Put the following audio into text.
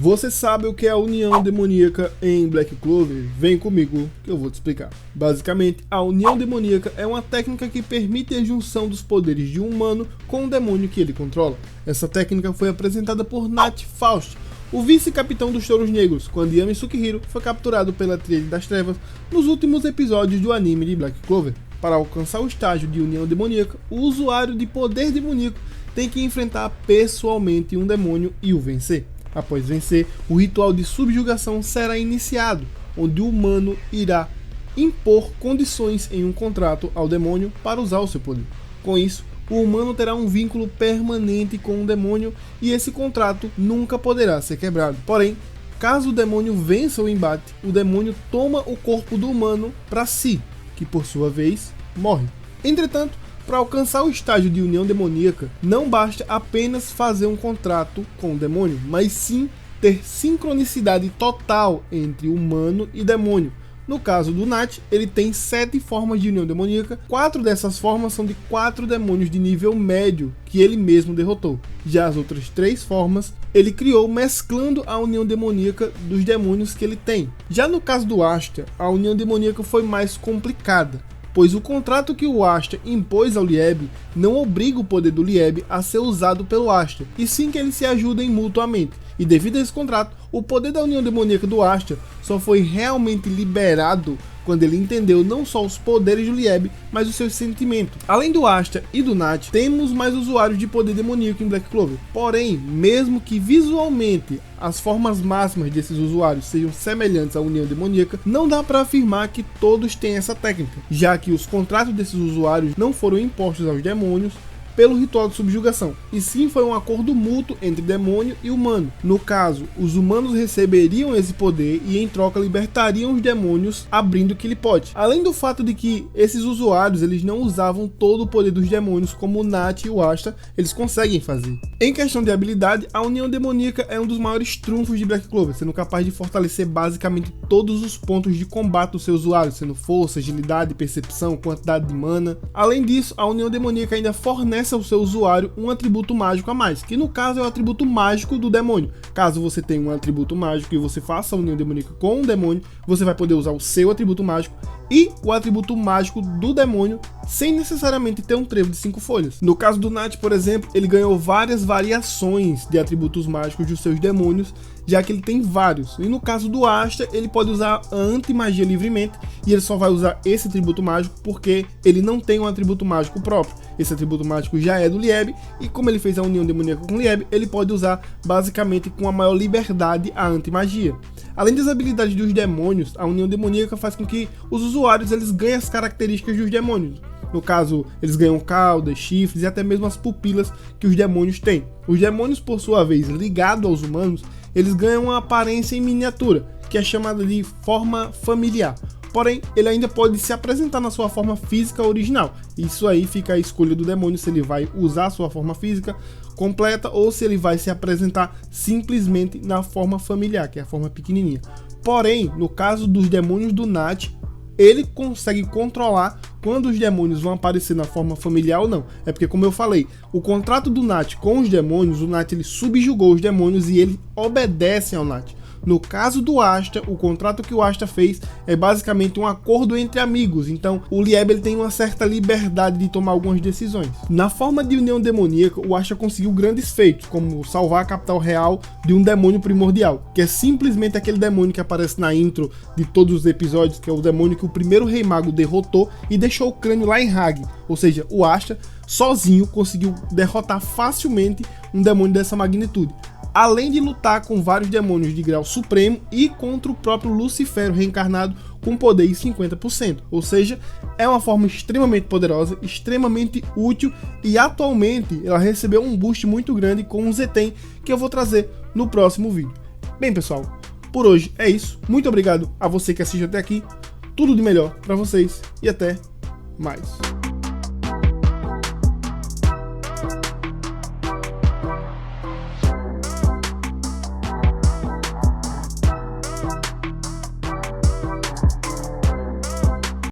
Você sabe o que é a união demoníaca em Black Clover? Vem comigo que eu vou te explicar. Basicamente, a união demoníaca é uma técnica que permite a junção dos poderes de um humano com o demônio que ele controla. Essa técnica foi apresentada por Nat Faust, o vice-capitão dos Touros Negros, quando Yami Sukihiro foi capturado pela Tríade das Trevas nos últimos episódios do anime de Black Clover. Para alcançar o estágio de união demoníaca, o usuário de poder demoníaco tem que enfrentar pessoalmente um demônio e o vencer. Após vencer, o ritual de subjugação será iniciado, onde o humano irá impor condições em um contrato ao demônio para usar o seu poder. Com isso, o humano terá um vínculo permanente com o demônio e esse contrato nunca poderá ser quebrado. Porém, caso o demônio vença o embate, o demônio toma o corpo do humano para si, que por sua vez morre. Entretanto, para alcançar o estágio de união demoníaca, não basta apenas fazer um contrato com o demônio, mas sim ter sincronicidade total entre humano e demônio. No caso do Nat, ele tem 7 formas de união demoníaca, 4 dessas formas são de 4 demônios de nível médio que ele mesmo derrotou. Já as outras 3 formas ele criou mesclando a união demoníaca dos demônios que ele tem. Já no caso do Asta, a união demoníaca foi mais complicada, pois o contrato que o Asta impôs ao Lieb não obriga o poder do Lieb a ser usado pelo Asta, e sim que eles se ajudem mutuamente. E devido a esse contrato, o poder da união demoníaca do Asta só foi realmente liberado quando ele entendeu não só os poderes do Lieb, mas os seus sentimentos. Além do Asta e do Nat, temos mais usuários de poder demoníaco em Black Clover. Porém, mesmo que visualmente as formas máximas desses usuários sejam semelhantes à união demoníaca, não dá para afirmar que todos têm essa técnica, já que os contratos desses usuários não foram impostos aos demônios pelo ritual de subjugação, e sim foi um acordo mútuo entre demônio e humano. No caso, os humanos receberiam esse poder e em troca libertariam os demônios abrindo Kill Pot. Além do fato de que esses usuários eles não usavam todo o poder dos demônios como o Nat e o Asta, eles conseguem fazer. Em questão de habilidade, a união demoníaca é um dos maiores trunfos de Black Clover, sendo capaz de fortalecer basicamente todos os pontos de combate do seu usuário, sendo força, agilidade, percepção, quantidade de mana. Além disso, a união demoníaca ainda fornece ao seu usuário um atributo mágico a mais, que no caso é o atributo mágico do demônio. Caso você tenha um atributo mágico e você faça a união demoníaca com um demônio, você vai poder usar o seu atributo mágico e o atributo mágico do demônio sem necessariamente ter um trevo de 5 folhas. No caso do Nat, por exemplo, ele ganhou várias variações de atributos mágicos dos seus demônios, já que ele tem vários. E no caso do Asta, ele pode usar a anti-magia livremente, e ele só vai usar esse atributo mágico porque ele não tem um atributo mágico próprio. Esse atributo mágico já é do Lieb, e como ele fez a união demoníaca com o Lieb, ele pode usar basicamente com a maior liberdade a anti-magia. Além das habilidades dos demônios, a união demoníaca faz com que os usuários eles ganhem as características dos demônios. No caso, eles ganham caudas, chifres e até mesmo as pupilas que os demônios têm. Os demônios, por sua vez, ligados aos humanos, eles ganham uma aparência em miniatura, que é chamada de forma familiar. Porém, ele ainda pode se apresentar na sua forma física original. Isso aí fica a escolha do demônio, se ele vai usar a sua forma física completa ou se ele vai se apresentar simplesmente na forma familiar, que é a forma pequenininha. Porém, no caso dos demônios do Nat, ele consegue controlar quando os demônios vão aparecer na forma familiar ou não. É porque, como eu falei, o contrato do Nat com os demônios, o Nat ele subjugou os demônios e ele obedece ao Nat. No caso do Asta, o contrato que o Asta fez é basicamente um acordo entre amigos, então o Lieb ele tem uma certa liberdade de tomar algumas decisões. Na forma de união demoníaca, o Asta conseguiu grandes feitos, como salvar a capital real de um demônio primordial, que é simplesmente aquele demônio que aparece na intro de todos os episódios, que é o demônio que o primeiro Rei Mago derrotou e deixou o crânio lá em Hag. Ou seja, o Asta sozinho conseguiu derrotar facilmente um demônio dessa magnitude, além de lutar com vários demônios de grau supremo e contra o próprio Lucifero reencarnado com poder de 50%. Ou seja, é uma forma extremamente poderosa, extremamente útil, e atualmente ela recebeu um boost muito grande com o Zetem, que eu vou trazer no próximo vídeo. Bem pessoal, por hoje é isso. Muito obrigado a você que assistiu até aqui. Tudo de melhor para vocês e até mais.